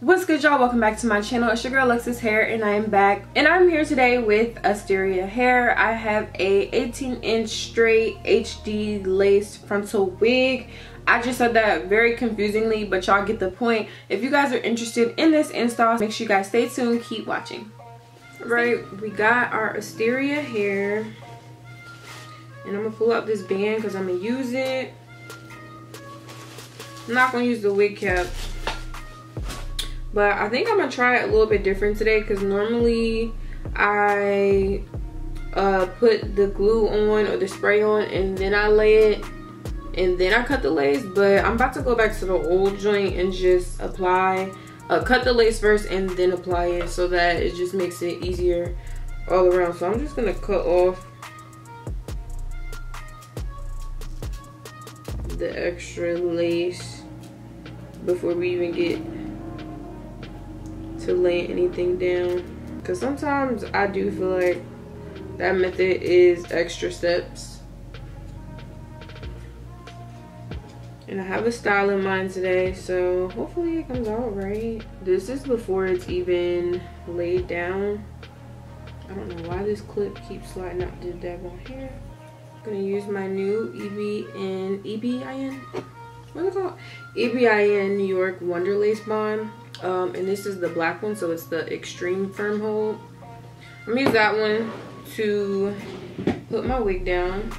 What's good, y'all? Welcome back to my channel. It's your girl Alexis Hair, and I am back, and I'm here today with Asteria hair. I have a 18-inch straight HD lace frontal wig. I just said that very confusingly, but y'all get the point. If you guys are interested in this install, make sure you guys stay tuned, keep watching. Right, we got our Asteria hair, and I'm gonna pull out this band because I'm gonna use it. I'm not gonna use the wig cap, but I think I'm gonna try it a little bit different today, because normally I put the glue on or the spray on and then I lay it and then I cut the lace. But I'm about to go back to the old joint and just apply, cut the lace first and then apply it, so that it just makes it easier all around. So I'm just gonna cut off the extra lace before we even get to lay anything down, because sometimes I do feel like that method is extra steps. And I have a style in mind today, so hopefully it comes out right. This is before it's even laid down. I don't know why this clip keeps sliding out the daggone hair. I'm gonna use my new EBIN, what's it called? EBIN New York Wonder Lace Bond. And this is the black one, so it's the extreme firm hold. I'm gonna use that one to put my wig down.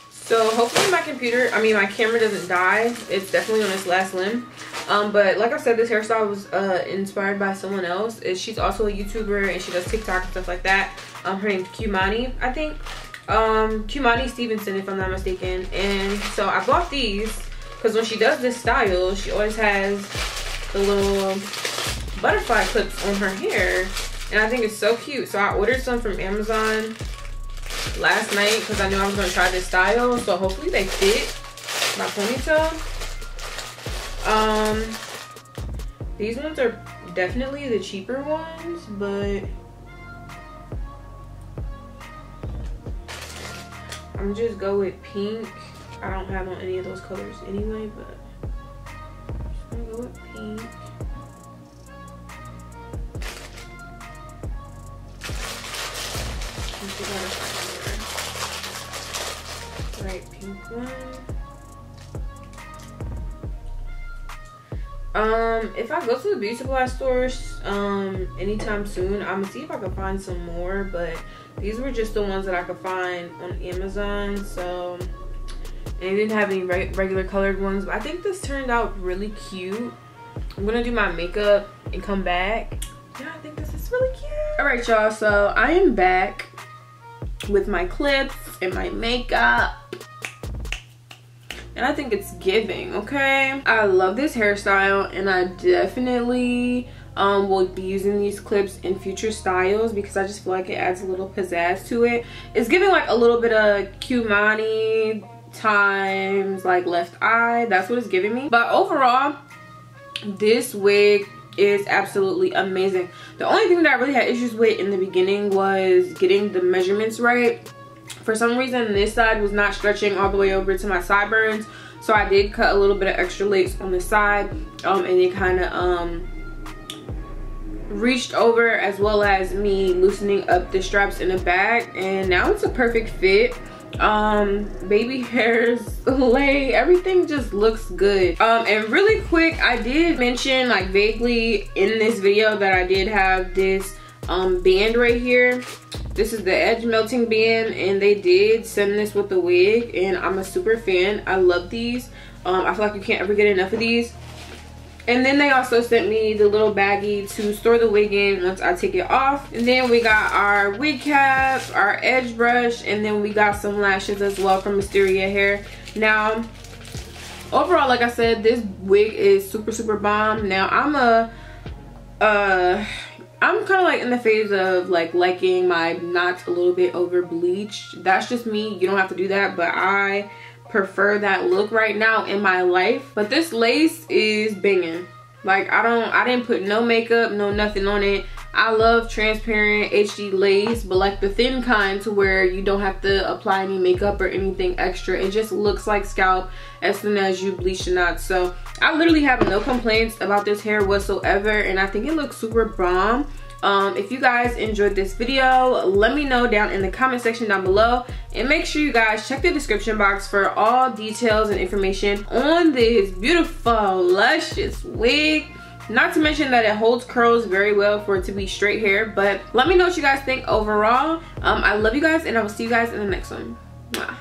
So hopefully my camera doesn't die. It's definitely on its last limb. But like I said, this hairstyle was inspired by someone else. She's also a YouTuber and she does TikTok and stuff like that. Her name's Qmani, I think. Qmani Stevenson, if I'm not mistaken. And so I bought these because when she does this style, she always has the little butterfly clips on her hair. And I think it's so cute. So I ordered some from Amazon last night because I knew I was going to try this style. So hopefully they fit my ponytail. These ones are definitely the cheaper ones, but I'm just go with pink. I don't have on any of those colors anyway, but I'm just gonna go with pink. Right, pink one. If I go to the beauty supply stores anytime soon, I'm gonna see if I can find some more, but these were just the ones that I could find on Amazon. So, and they didn't have any regular colored ones, but I think this turned out really cute. I'm gonna do my makeup and come back. Yeah, I think this is really cute. All right, y'all, so I am back with my clips and my makeup. And I think it's giving, okay? I love this hairstyle and I definitely will be using these clips in future styles because I just feel like it adds a little pizzazz to it. It's giving like a little bit of Qmani times like Left Eye. That's what it's giving me. But overall, this wig is absolutely amazing. The only thing that I really had issues with in the beginning was getting the measurements right. For some reason, this side was not stretching all the way over to my sideburns, so I did cut a little bit of extra lace on the side, and it kind of reached over, as well as me loosening up the straps in the back, and now it's a perfect fit. Baby hairs lay, everything just looks good. And really quick, I did mention like vaguely in this video that I did have this band right here. This is the edge melting band, and they did send this with the wig, and I'm a super fan. I love these. I feel like you can't ever get enough of these. And then they also sent me the little baggie to store the wig in once I take it off. And then we got our wig cap, our edge brush, and then we got some lashes as well from Asteria hair. Now, overall, like I said, this wig is super bomb. Now, I'm kind of like in the phase of like liking my knots a little bit over bleached. That's just me. You don't have to do that, but I prefer that look right now in my life. But this lace is banging. Like I didn't put no makeup, no nothing on it. I love transparent HD lace, but like the thin kind to where you don't have to apply any makeup or anything extra. It just looks like scalp as soon as you bleach the knots. So I literally have no complaints about this hair whatsoever, and I think it looks super bomb. If you guys enjoyed this video, let me know down in the comment section down below, and make sure you guys check the description box for all details and information on this beautiful luscious wig. Not to mention that it holds curls very well for it to be straight hair. But let me know what you guys think overall. I love you guys, and I will see you guys in the next one. Mwah.